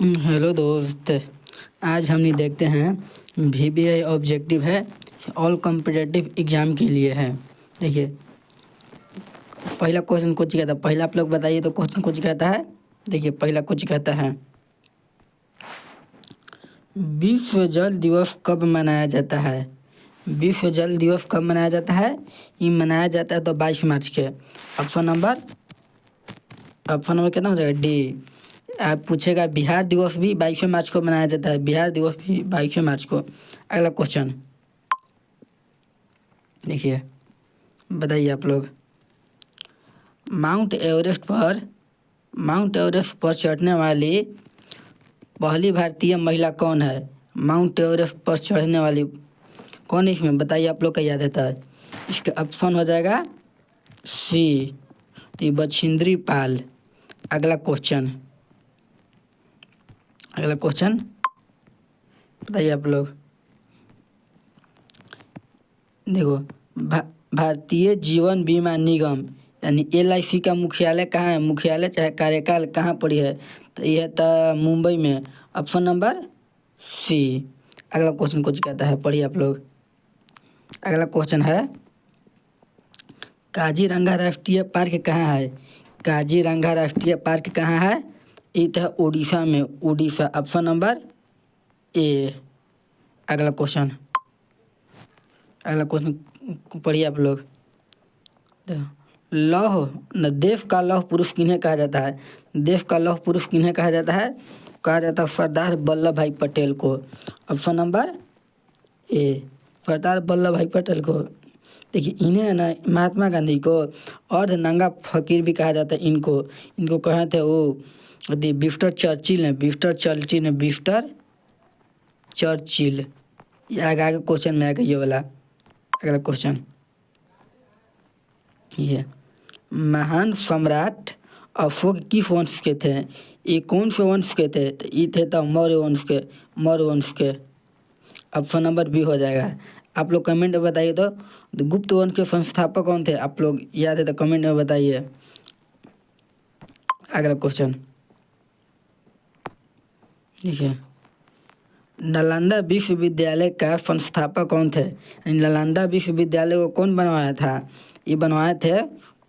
Hello दोस्त। आज हम देखते हैं VBI ऑब्जेक्टिव है, ऑल कॉम्पिटिटिव एग्ज़ाम के लिए है। देखिए पहला क्वेश्चन कुछ कहता है, पहला आप लोग बताइए तो क्वेश्चन कुछ कहता है। देखिए पहला कुछ कहता है, विश्व जल दिवस कब मनाया जाता है। विश्व जल दिवस कब मनाया जाता है? ये मनाया जाता है तो 22 मार्च के। ऑप्शन नंबर कितना हो जाएगा? डी। आप पूछेगा बिहार दिवस भी 22 मार्च को मनाया जाता है, बिहार दिवस भी 22 मार्च को। अगला क्वेश्चन देखिए, बताइए आप लोग, माउंट एवरेस्ट पर चढ़ने वाली पहली भारतीय महिला कौन है? माउंट एवरेस्ट पर चढ़ने वाली कौन है इसमें? बताइए आप लोग का याद रहता है। इसका ऑप्शन हो जाएगा सी, बछिंद्री पाल। अगला क्वेश्चन बताइए आप लोग। देखो, भारतीय जीवन बीमा निगम यानी LIC का मुख्यालय कहाँ है? मुख्यालय चाहे कार्यकाल कहाँ पर है? तो यह था मुंबई में। Option number C. अगला क्वेश्चन कुछ कहता है, पढ़िए आप लोग। अगला क्वेश्चन है, काजीरंगा राष्ट्रीय पार्क कहाँ है? काजीरंगा राष्ट्रीय पार्क कहाँ है? ये था उड़ीसा में, उड़ीसा। Option number A. अगला क्वेश्चन पढ़िए आप लोग। लौह न देश का लौह पुरुष किन्हें कहा जाता है? देश का लौह पुरुष किन्हें कहा जाता है? कहा जाता है सरदार वल्लभ भाई पटेल को। ऑप्शन नंबर ए, सरदार वल्लभ भाई पटेल को। देखिए इन्हें है ना महात्मा गांधी को और नंगा फकीर भी कहा जाता है। इनको कहे थे वो विस्टर चर्चिल। ये आगे क्वेश्चन में आएगा ये वाला। अगला क्वेश्चन, ये महान सम्राट अशोक किस वंश के थे? ये कौन से वंश के थे? तो ये थे तो मौर्य वंश के। ऑप्शन नंबर बी हो जाएगा। आप लोग कमेंट में बताइए तो गुप्त वंश के संस्थापक कौन थे? आप लोग याद है तो कमेंट में बताइए। अगला क्वेश्चन देखिए, नालंदा विश्वविद्यालय का संस्थापक कौन थे? नालंदा विश्वविद्यालय को कौन बनवाया था? ये बनवाए थे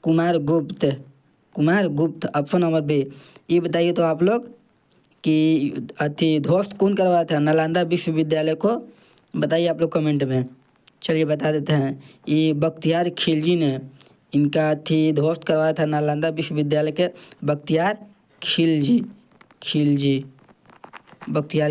Kumar Gupt. Option number B. ये बताइए तो आप लोग कि ध्वस्त कौन करवाया था नालंदा विश्वविद्यालय को? बताइए आप लोग कमेंट में। चलिए बता देते हैं, ये बख्तियार खिलजी ने इनका ध्वस्त करवाया था नालंदा विश्वविद्यालय के। बख्तियार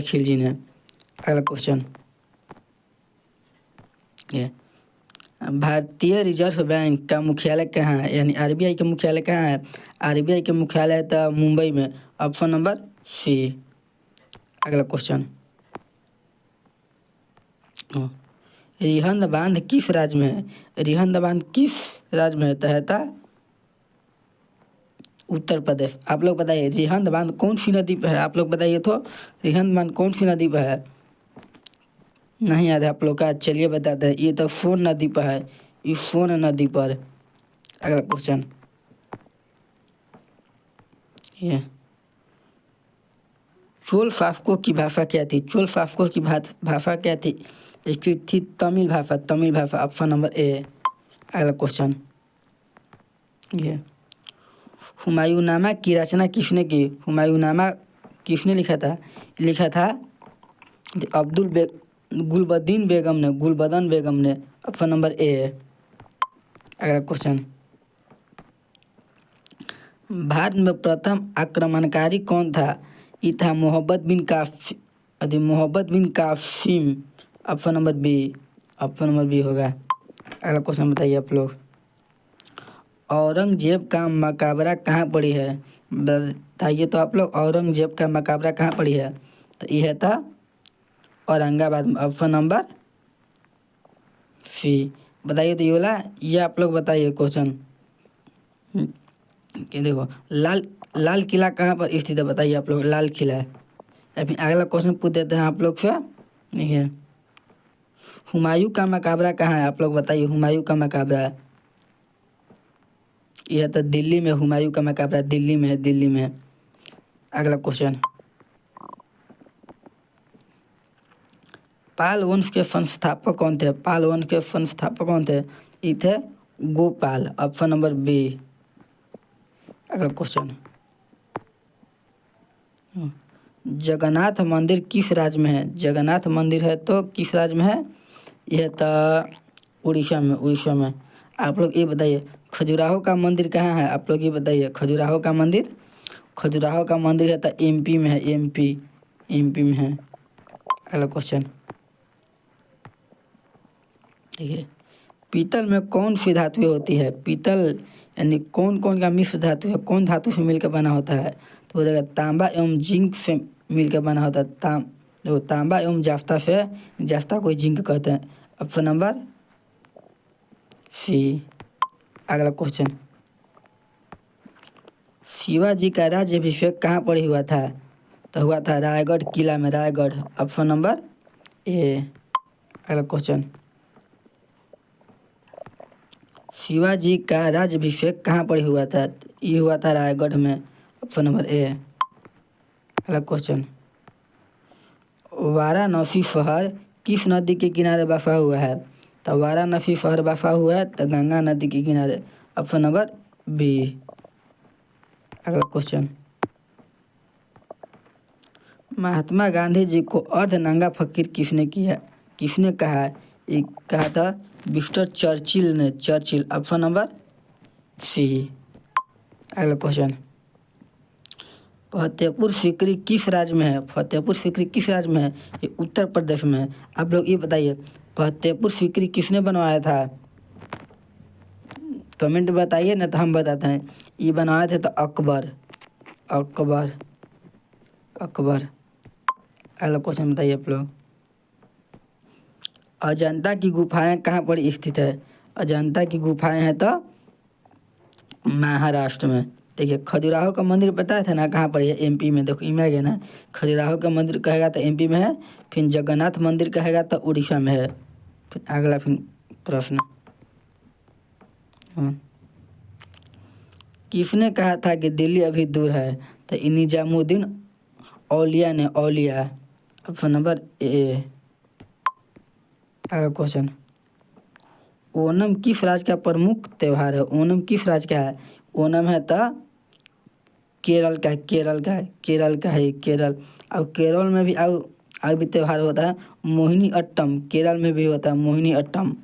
खिलजी ने। अगला क्वेश्चन, ये भारतीय रिजर्व बैंक का मुख्यालय कहाँ है? यानी RBI का मुख्यालय कहाँ है? RBI के मुख्यालय था मुंबई में। Option number C. अगला क्वेश्चन, रिहंद बांध किस राज्य में है? रिहंद बांध किस राज्य में है? उत्तर प्रदेश। आप लोग बताइए रिहंद बांध कौन सी नदी पर है? आप लोग बताइए तो रिहंद बांध कौन सी नदी पर है? नहीं याद है आप लोग का? चलिए बताते हैं, ये तो सोन नदी पर है, ये सोन नदी पर। अगला क्वेश्चन, ये चोल शासकों की भाषा क्या थी? चोल शासकों की भाषा क्या थी? इसकी थी तमिल भाषा। Option number A. अगला क्वेश्चन, ये हुमायूंनामा की रचना किसने की? हुमायूंनामा किसने लिखा था? गुलबदन बेगम ने। Option number A. अगला क्वेश्चन, भारत में प्रथम आक्रमणकारी कौन था? ये था मोहम्मद बिन कासिम। ऑप्शन नंबर बी होगा। अगला क्वेश्चन बताइए आप लोग, औरंगजेब का मकबरा कहाँ पड़ी है? बताइए तो आप लोग, औरंगजेब का मकबरा कहाँ पड़ी है? तो यह था औरंगाबाद में। Option number C. बताइए तो ये वाला, ये आप लोग बताइए क्वेश्चन कि देखो लाल किला कहाँ पर स्थित है? बताइए आप लोग, लाल किला है। या फिर अगला क्वेश्चन पूछ देते हैं आप लोग से। देखिए, हुमायूं का मकबरा कहाँ है? आप लोग बताइए, हुमायूं का मकबरा यह तो दिल्ली में। हुमायूं का मकबरा दिल्ली में है, दिल्ली में। अगला क्वेश्चन, पाल वंश के संस्थापक कौन थे? पाल वंश के संस्थापक कौन थे? ये थे गोपाल। Option number B. अगला क्वेश्चन, जगन्नाथ मंदिर किस राज्य में है? जगन्नाथ मंदिर है तो किस राज्य में है? यह तो उड़ीसा में। उड़ीसा में। आप लोग ये बताइए खजुराहो का मंदिर कहाँ है? आप लोग ये बताइए खजुराहो का मंदिर। खजुराहो का मंदिर है तो एमपी में है। एमपी में है। अगला क्वेश्चन, ठीक है, पीतल में कौन सी धातु होती है? पीतल यानी कौन कौन का मिश्र धातु है? कौन धातु से मिलकर बना होता है? तो हो जाएगा तांबा एवं जिंक से मिलकर बना होता है। देखो तांबा एवं जाफ्ता से, जाफ्ता को जिंक कहते हैं। Option number C. अगला क्वेश्चन, शिवाजी का राज्याभिषेक कहाँ पर हुआ था? तो हुआ था रायगढ़ किला में। रायगढ़। Option number A. अगला क्वेश्चन, शिवाजी का राज्याभिषेक कहाँ पर हुआ था? ये हुआ था रायगढ़ में। Option number A. अगला क्वेश्चन, वाराणसी शहर किस नदी के किनारे बसा हुआ है? तो वाराणसी शहर बसा हुआ है तो गंगा नदी के किनारे। Option number B. अगला क्वेश्चन, महात्मा गांधी जी को अर्धनंगा फकीर किसने किया? किसने कहा? ये कहा था मिस्टर चर्चिल ने। चर्चिल। Option number C. अगला क्वेश्चन, फतेहपुर सीकरी किस राज्य में है? फतेहपुर सीकरी किस राज्य में है? ये उत्तर प्रदेश में है। आप लोग ये बताइए फतेहपुर सीकरी किसने बनवाया था? कमेंट बताइए ना तो हम बताते हैं। ये बनवाए थे तो अकबर। अकबर। अकबर। अगला क्वेश्चन बताइए आप लोग, अजंता की गुफाएं कहाँ पर स्थित है? अजंता की गुफाएं हैं तो महाराष्ट्र में। देखिए खजुराहो का मंदिर बताया था ना कहाँ पर है? एमपी में। देखो इमें आ गया ना, खजुराहो का मंदिर कहेगा तो एमपी में है, फिर जगन्नाथ मंदिर कहेगा तो उड़ीसा में है। फिर अगला प्रश्न, किसने कहा था कि दिल्ली अभी दूर है? तो निजामुद्दीन औलिया ने। औलिया। Option number A. अगला क्वेश्चन, ओणम किस राज्य का प्रमुख त्यौहार है? ओणम किस राज्य का है? ओणम है तो केरल का है। केरल का है। केरल का है। केरल। अब केरल में भी और भी त्यौहार होता है मोहिनी अट्टम। केरल में भी होता है मोहिनी अट्टम,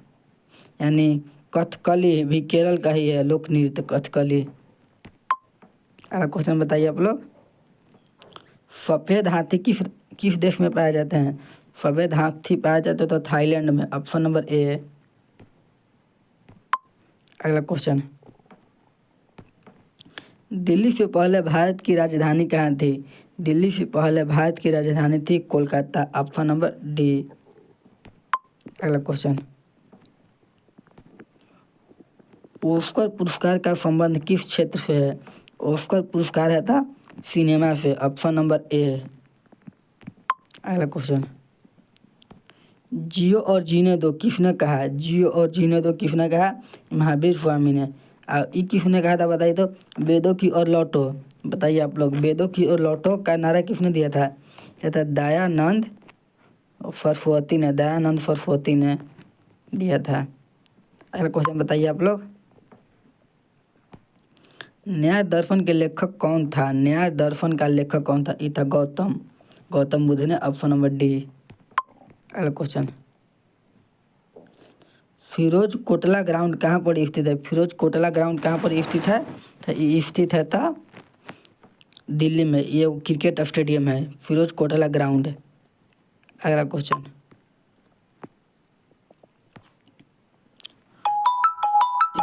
यानी कथकली भी केरल का ही है, लोक नृत्य कथकली। अगला क्वेश्चन बताइए आप लोग, सफेद हाथी किस देश में पाए जाते हैं? सफेद हाथी पाया जाता है तो थाईलैंड में। Option number A. अगला क्वेश्चन, दिल्ली से पहले भारत की राजधानी कहाँ थी? दिल्ली से पहले भारत की राजधानी थी कोलकाता। Option number D. अगला क्वेश्चन, ऑस्कर पुरस्कार का संबंध किस क्षेत्र से है? ऑस्कर पुरस्कार है था सिनेमा से। Option number A. अगला क्वेश्चन, जियो और जीने दो किसने कहा? जियो और जीने दो किसने कहा? महावीर स्वामी ने। और ये किसने कहा था बताइए तो? वेदों की ओर लौटो। बताइए आप लोग वेदों की ओर लौटो का नारा किसने दिया था? यह था दयानंद सरस्वती ने। दयानंद सरस्वती ने दिया था। अगला क्वेश्चन बताइए आप लोग, न्याय दर्शन के लेखक कौन था? न्याय दर्शन का लेखक कौन था? ये था गौतम बुद्ध ने। Option number D. अगला क्वेश्चन, फिरोज कोटला ग्राउंड कहाँ पर स्थित है? फिरोज कोटला ग्राउंड कहाँ पर स्थित है? तो ये स्थित है था दिल्ली में। ये क्रिकेट स्टेडियम है फिरोज कोटला ग्राउंड। अगला क्वेश्चन,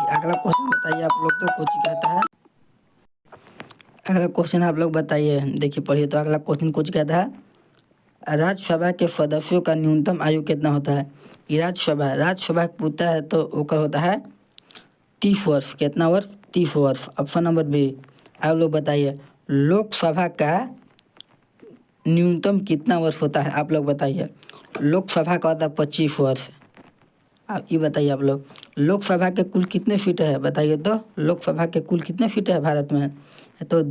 अगला क्वेश्चन बताइए आप लोग तो कुछ कहता है। अगला क्वेश्चन आप लोग बताइए, देखिए पढ़िए तो अगला क्वेश्चन कुछ कहता है, राज्यसभा के सदस्यों का न्यूनतम आयु कितना होता है? ये राज्यसभा पूछता है तो ओकर होता है 30 वर्ष। कितना वर्ष? 30 वर्ष। Option number B. आप लोग बताइए लोकसभा का न्यूनतम कितना वर्ष होता है? आप लोग बताइए। लोकसभा का होता है 25 वर्ष। आप ये बताइए आप लोग लोकसभा के कुल कितने सीट है? बताइए तो लोकसभा के कुल कितने सीट है भारत में? तो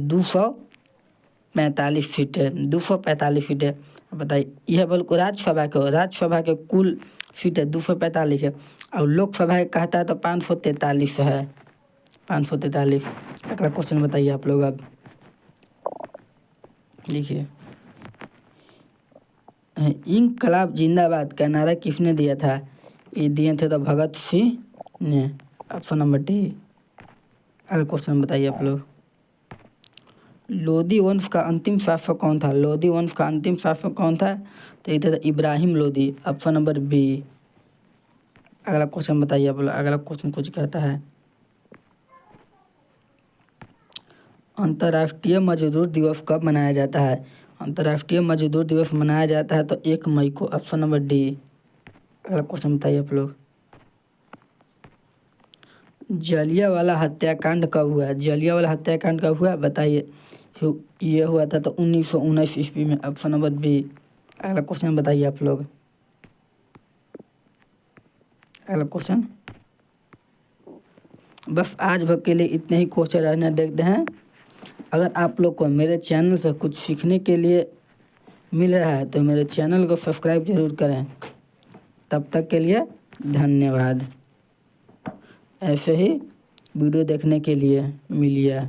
245 सीट है, 245 सीट है। बताइए, यह बिल्कुल राज्यसभा के कुल सीट है 245 है, और लोकसभा का कहता है तो 543 है, 543। अगला क्वेश्चन बताइए आप लोग। अब लिखिए, इंकलाब जिंदाबाद का नारा किसने दिया था? ये दिए थे तो भगत सिंह ने, ऑप्शन नंबर डी। अगला क्वेश्चन बताइए आप लोग। लोधी वंश का अंतिम शासक कौन था? लोधी वंश का अंतिम शासक कौन था? तो ये था Ibrahim Lodhi, option number B. अगला क्वेश्चन बताइए आप लोग। अगला क्वेश्चन कुछ कहता है, अंतर्राष्ट्रीय मजदूर दिवस कब मनाया जाता है? अंतर्राष्ट्रीय मजदूर दिवस मनाया जाता है तो 1 मई को, ऑप्शन नंबर डी। अगला क्वेश्चन बताइए आप लोग। जलियांवाला हत्याकांड कब हुआ? जलियांवाला हत्याकांड कब हुआ बताइए। ये हुआ था तो 1919 ईस्वी में, ऑप्शन नंबर बी। अगला क्वेश्चन बताइए आप लोग। अगला क्वेश्चन, बस आज भर के लिए इतने ही क्वेश्चन रहने देखते हैं। अगर आप लोग को मेरे चैनल से कुछ सीखने के लिए मिल रहा है तो मेरे चैनल को सब्सक्राइब जरूर करें। तब तक के लिए धन्यवाद। ऐसे ही वीडियो देखने के लिए मिलिए।